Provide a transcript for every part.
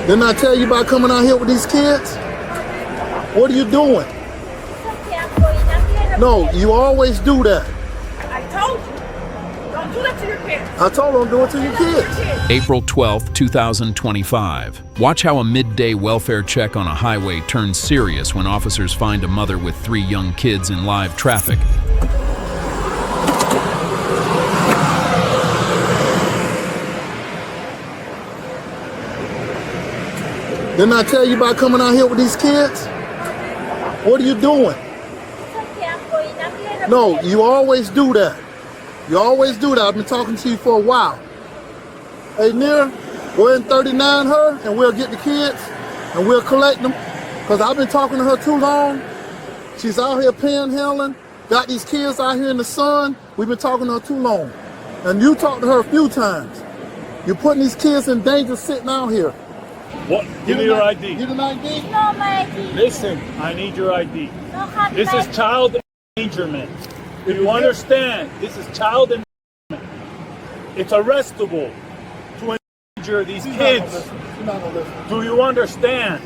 Didn't I tell you about coming out here with these kids? What are you doing? No, you always do that. I told you. Don't do that to your kids. I told them do it to your kids. April 12, 2025. Watch how a midday welfare check on a highway turns serious when officers find a mother with 3 young kids in live traffic. Didn't I tell you about coming out here with these kids? What are you doing? No, you always do that. You always do that. I've been talking to you for a while. Hey, Nira, go ahead and 39 her, and we'll get the kids, and we'll collect them. Because I've been talking to her too long. She's out here panhandling, got these kids out here in the sun. We've been talking to her too long. And you talked to her a few times. You're putting these kids in danger sitting out here. What? Give me your ID. Get an ID? No, my ID. Listen, I need your ID. No, have This my is child endangerment. Do you understand? This is child endangerment. It's arrestable to endanger these kids. She's not gonna listen. Do you understand?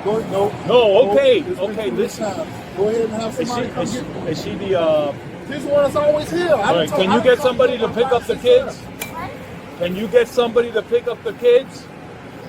Go, no. No, okay, It's been okay, too listen. many times. Go ahead and have Is somebody come get is she the, She's the one that's always here. all right, can you get somebody to pick up the kids? Can you get somebody to pick up the kids?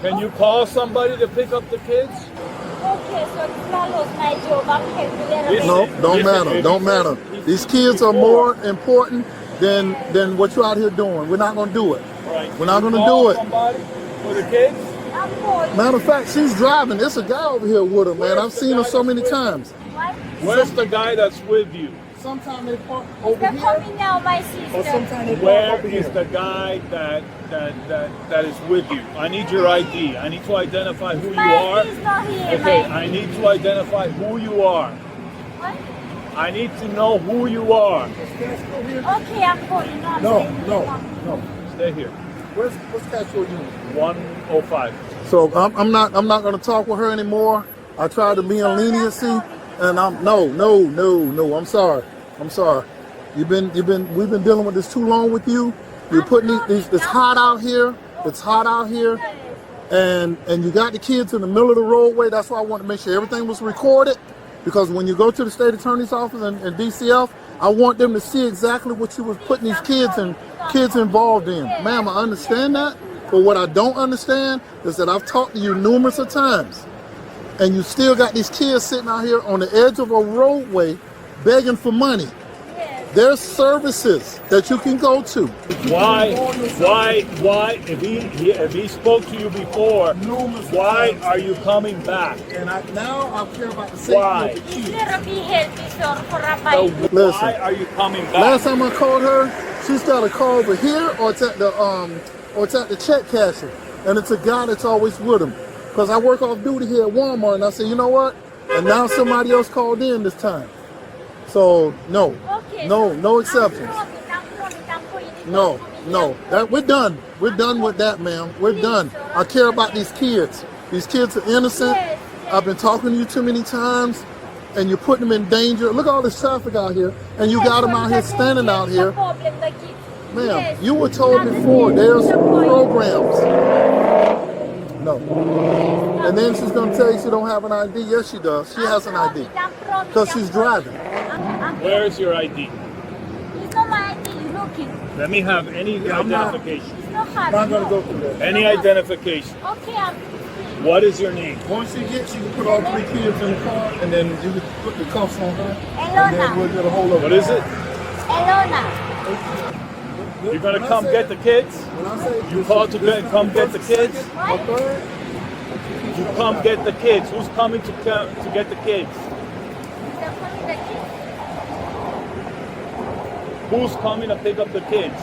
Can you call somebody to pick up the kids? Okay, so it's not lost my job. I'm here. No, don't Listen, matter. if Don't you- matter. These kids are more important than what you're out here doing. We're not gonna do it. All right, We're can not you gonna call do it. Somebody for the kids? I'm bored. Matter of fact, she's driving. There's a guy over here with her, man. I've seen her so many times. What? Where's the guy that's with you? Sometimes they park over They're here, coming now, my or sister. sometimes they park Where over is here. the guy that is with you? I need your ID. I need to identify who you My are. ID is not here. Okay, my I need to identify who you are. What? I need to know who you are. Okay, I'm calling. No, I'm No, saying no, come. no. Stay here. What's Cashwell unit? 105. So I'm not going to talk with her anymore. I tried to be in leniency, and no. I'm sorry. We've been dealing with this too long with you. You're putting these. It's hot out here. It's hot out here, and you got the kids in the middle of the roadway. That's why I wanted to make sure everything was recorded, because when you go to the state attorney's office and DCF, I want them to see exactly what you was putting these kids involved in. Ma'am, I understand that, but what I don't understand is that I've talked to you numerous of times, and you still got these kids sitting out here on the edge of a roadway begging for money. There's services that you can go to. Why? If he spoke to you before, why are you coming back? And now I care about the safety Why? of the kids. Let me help you, sir, for a So bite. Listen. why are you coming back? Last time I called her, she's got a call over here, or it's at the check casher, and it's a guy that's always with him. Because I work off duty here at Walmart, and I said, you know what? And now somebody else called in this time. So no, Okay, no exceptions. I'm calling. No. That we're done. We're done with that, ma'am. We're done. I care about these kids. These kids are innocent. Yes. I've been talking to you too many times, and you're putting them in danger. Look at all this traffic out here, and you got them out here standing out here. Ma'am, you were told before there's programs. No. And then she's gonna tell you she don't have an ID. Yes, she does. She has an ID because she's driving. Where is your ID? It's not my ID. Looking. Let me have any identification. It's not hard. I'm not gonna go through that. Any identification. Okay, I'm. What is your name? Once she gets, you can put all 3 kids in the car, and then you can put the cuffs on her, and then Elona. we'll get a hold of her. What is it? Elona. You're gonna come get the kids? When I say You called to come get the kids? a third, You come get the kids. Who's coming to get the kids? They're calling the kids. Who's coming to pick up the kids?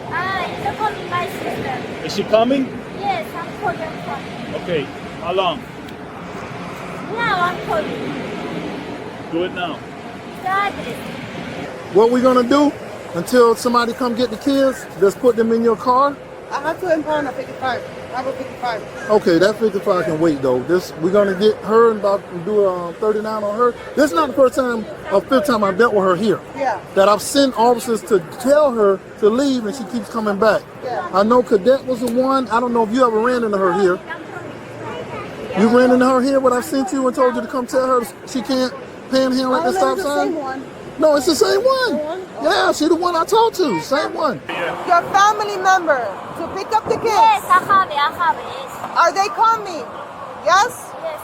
They're calling my sister. Is she coming? Yes, I'm calling. Okay. How long? Now I'm calling. Do it now. The address. what we gonna do until somebody come get the kids? Just put them in your car. I have to impound a 55. I have a 55. Okay, that 55 can wait though. We're gonna get her and about to do a 39 on her. This is not the first time or 5th time I've dealt with her here. Yeah. That I've sent officers to tell her to leave, and she keeps coming back. Yeah. I know Cadet was the one. I don't know if you ever ran into her here. You ran into her here, what I sent you and told you to come tell her she can't panhandle at the stop It's the sign? same one. No, it's the same one. one? Yeah, she the one I talked to. Same one. Your family member to pick up the kids. Yes, I have it, yes. Are they coming? Yes? Yes.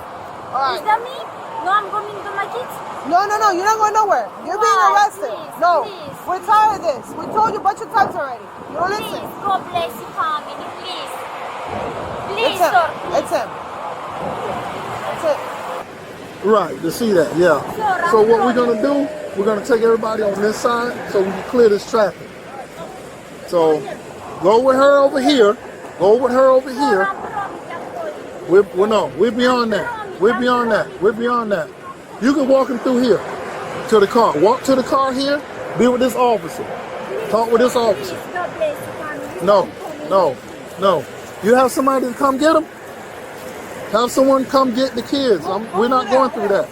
All right. Is that me? No, I'm going to my kids. No, you're not going nowhere. You're being Why? arrested. Please, No, please. we're tired of this. We told you a bunch of times already. You don't listen. Please, God bless your family, please. Please, It's him. sir. It's him. That's it. Right, to see that, yeah. So what we're gonna do, we're gonna take everybody on this side so we can clear this traffic. So go with her over here. Go with her over here. We're beyond that. We're beyond that. We're beyond that. You can walk him through here to the car. Walk to the car here. Be with this officer. Talk with this officer. Please, God bless your family. No. You have somebody to come get them? Have someone come get the kids. We're not going through that.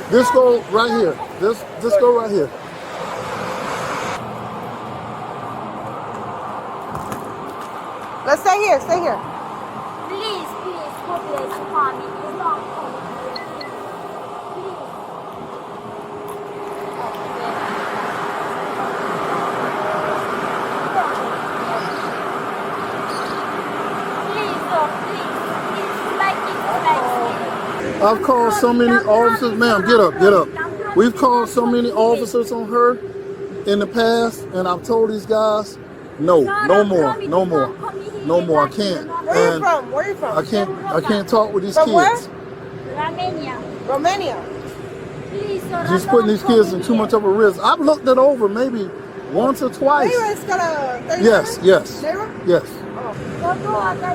This go right here. This go right here. Let's stay here. Stay here. Please, God bless your family. I've called so many officers. Ma'am, get up. We've called so many officers on her in the past, and I've told these guys, no more. I can't. Where are you from? I can't talk with these From kids. Romania. Please, sir, She's putting these kids in too much of a risk. I've looked it over maybe once or twice. Yes.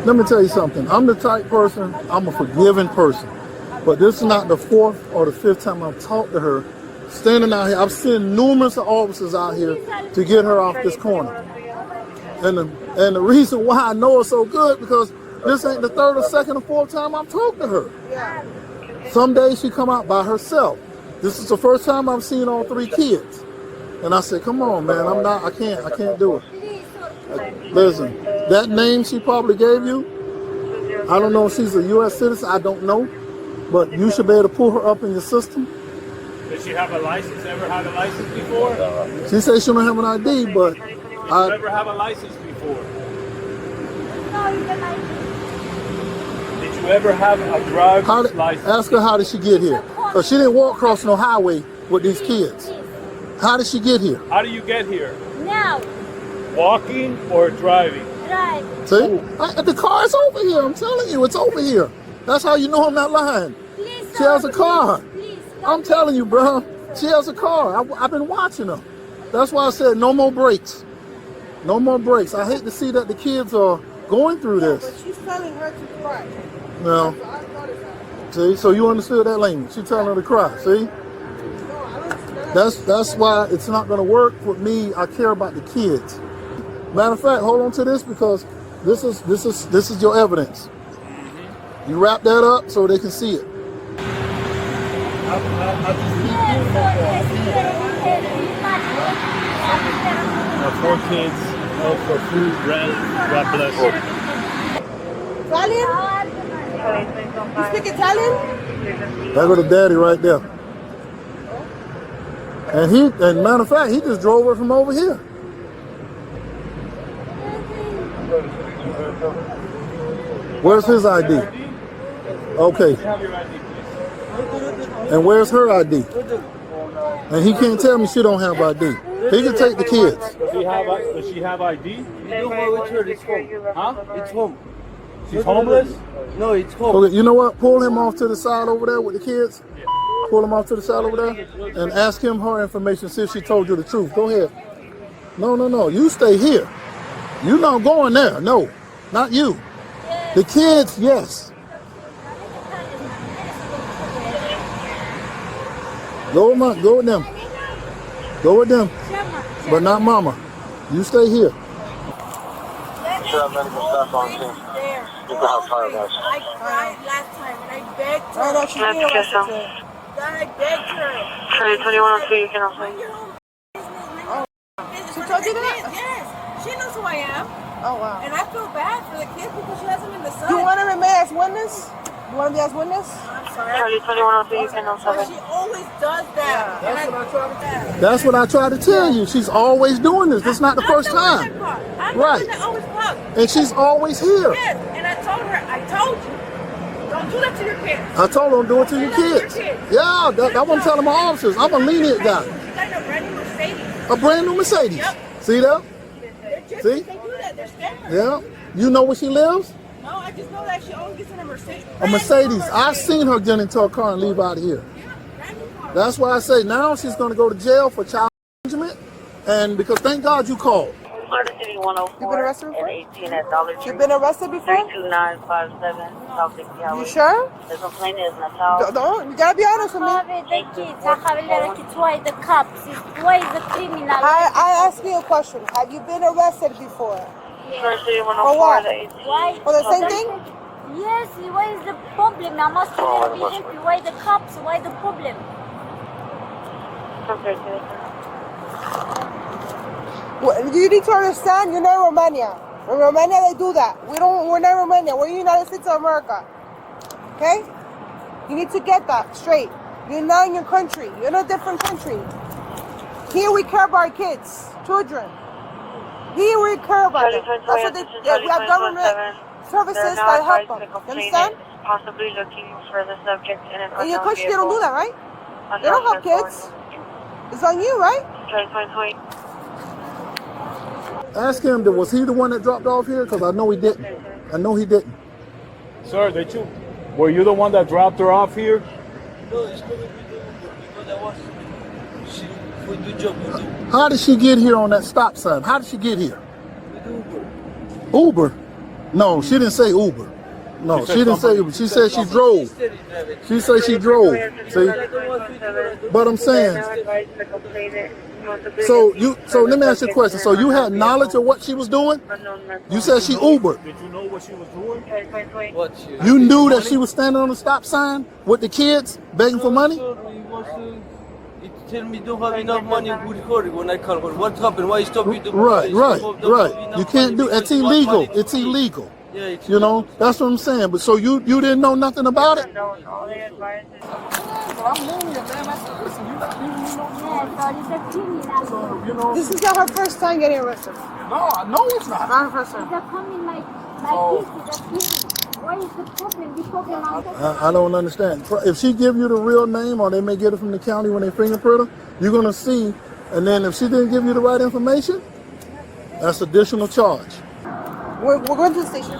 Let me tell you something. I'm the type person, I'm a forgiving person. But this is not the fourth or the fifth time I've talked to her. Standing out here, I've seen numerous officers out here to get her off this corner. And the reason why I know her so good, because this ain't the third or second or fourth time I've talked to her. Some days she come out by herself. This is the first time I've seen all three kids. And I said, come on, man, I can't do it. Listen, that name she probably gave you, I don't know if she's a U.S. citizen, I don't know. But you should be able to pull her up in your system. Does she have a license? Ever had a license before? She says she don't have an ID, but Did you ever have a license before? Did you ever have a driver's license? Ask her how did she get here? Because she didn't walk across no highway with these kids. How did she get here? How do you get here? Now. Walking or driving? Drive. See? The car is over here. I'm telling you, it's over here. That's how you know I'm not lying. Please, She has a car. Please, I'm telling you, bro. She has a car. I've been watching her. That's why I said no more breaks. No more breaks. I hate to see that the kids are going through this. But she's telling her to cry. No. See, so you understood that language. She's telling her to cry. See? That's why it's not going to work with me. I care about the kids. Matter of fact, hold on to this because this is your evidence. You wrap that up so they can see it. Four kids, all for food, rent, God bless you. Italian? You speak Italian? There go the daddy right there. And matter of fact, he just drove her from over here. Where's his ID? Okay. And where's her ID? And he can't tell me she don't have ID. He can take the kids. Does she have ID? You know what? It's home. Huh? It's home. She's homeless? No, it's home. Okay, you know what? Pull him off to the side over there with the kids. Pull him off to the side over there and ask him her information, see if she told you the truth. Go ahead. No. You stay here. You're not going there. No, not you. The kids, yes. Go with them. Go with them. But not mama. You stay here. Should have medical staff on scene. You can have fire guys. I cried last time and I begged her. Oh, no, she's being arrested. God, I begged her. Charlie 2102, you can also. She told you that? Yes. She knows who I am. Oh, wow. And I feel bad for the kids because she has them in the sun. You want to remain as witness? You want to be as witness? I'm sorry. Charlie 2103, you can But 07. she always does that. That's what I try to tell you. She's always doing this. This is not the first I'm the one time. that caught. I'm Right. the one that always caught. And she's always here. Yes, and I told her, I told you, don't do that to your kids. I told her don't do it to your kids. Yeah, that's what I'm telling my officers. I'm a lenient guy. She got a brand new Mercedes. A brand new Mercedes. Yep. See that? They're just, See? They do that. They're scammers. Yeah. You know where she lives? No, I just know that she always gets in a Mercedes. A Mercedes. I've seen her get into a car and leave out of here. That's why I say now she's going to go to jail for child endangerment. And because thank God you called. Florida City 104 You been arrested before? and 18 at Dollar Tree. You've been arrested before? 32957 South 60 Highway. You sure? The complaint is Natal. Don't, you gotta be honest with me. Why the cops? Why the criminal? I ask you a question. Have you been arrested before? Florida City For 104 what? the 18. Why? For the same thing? Yes, why is the problem? I'm asking you to be happy. Why the cops? Why the problem? Compared to Well, you need to understand, you're not Romania. In Romania, they do that. We're not Romania. We're United States of America. Okay? You need to get that straight. You're not in your country. You're in a different country. Here we care about our kids, children. Here we care about them. That's what we have government services that help them. You understand? Possibly looking for the subject in an In your country, they don't do that, right? They don't help kids. It's on you, right? Ask him, was he the one that dropped off here? Because I know he didn't. I know he didn't. Sir, did you? Were you the one that dropped her off here? No, it's not because I was. She would do job with you. How did she get here on that stop sign? How did she get here? With Uber. Uber? No, she didn't say Uber. No, she didn't say Uber. She said she drove. She said she drove. See? But I'm saying, so let me ask you a question. So you had knowledge of what she was doing? You said she Ubered. Did you know what she was doing? What? You knew that she was standing on the stop sign with the kids begging for money? It tell me don't have enough money with her when I call her. What happened? Why stop you? Right. You can't do it's illegal. It's illegal. Yeah, it's You know, that's what I'm saying. But so you didn't know nothing about it? This is not her first time getting arrested. No, it's not. Not her first time. Why is the problem? The problem I don't understand. If she give you the real name, or they may get it from the county when they fingerprint her, you're gonna see. And then if she didn't give you the right information, that's additional charge. We're going to the station.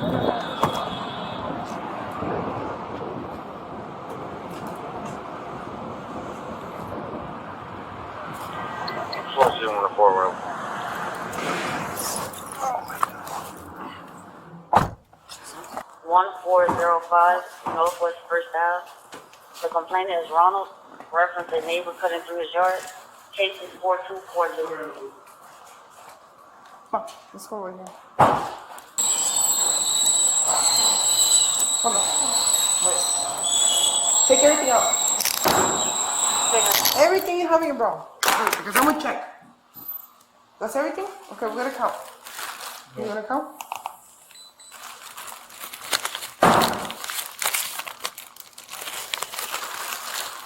Solicit 104 room. Oh 1405 Northwest First Ave. The complainant is Ronald. Reference a neighbor cutting through his yard. Case is 4240. Let's go right here. Hold on. Wait. Take everything out. Everything you have in your bra. Wait, because I'm gonna check. That's everything? Okay, we're gonna count. You gonna count?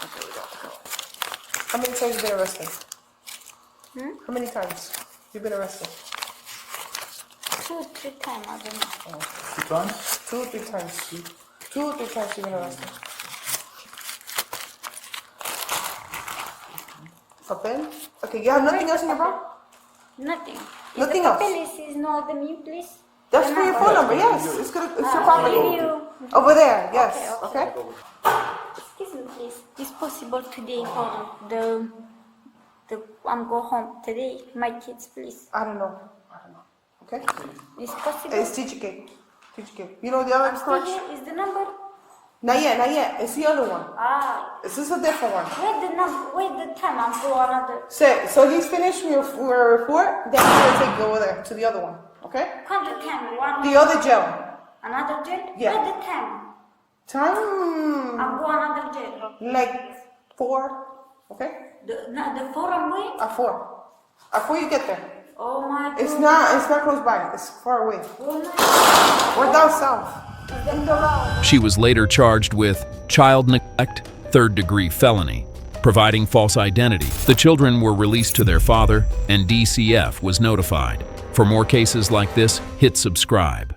Okay, we got to count. How many times you been arrested? How many times you been arrested? 2-3 times, I don't know. 2 times? 2 or 3 times. 2 or 3 times you've been arrested. Papel? Okay, you have nothing else in your bra? Nothing. Nothing else? Is not the me, please. That's for your phone number, yes. It's your property. Over there, yes. Okay? Excuse me, please. Is possible today for the I'm go home today? My kids, please. I don't know. Okay? Is possible? It's TGK. You know the other correction? Is the number? Not yet. It's the other one. This is a different one. Wait the time. I'm go another. So he's finished with your report, then we're gonna take you over there to the other one. Okay? The time. The other jail. Another jail? Yeah. Wait the time. Time I'm go another jail. like 4. Okay? The forum way? At 4. At 4 you get there. Oh my God. It's not close by. It's far away. Oh my. We're down south. She was later charged with child neglect, third-degree felony, providing false identity. The children were released to their father, and DCF was notified. For more cases like this, hit subscribe.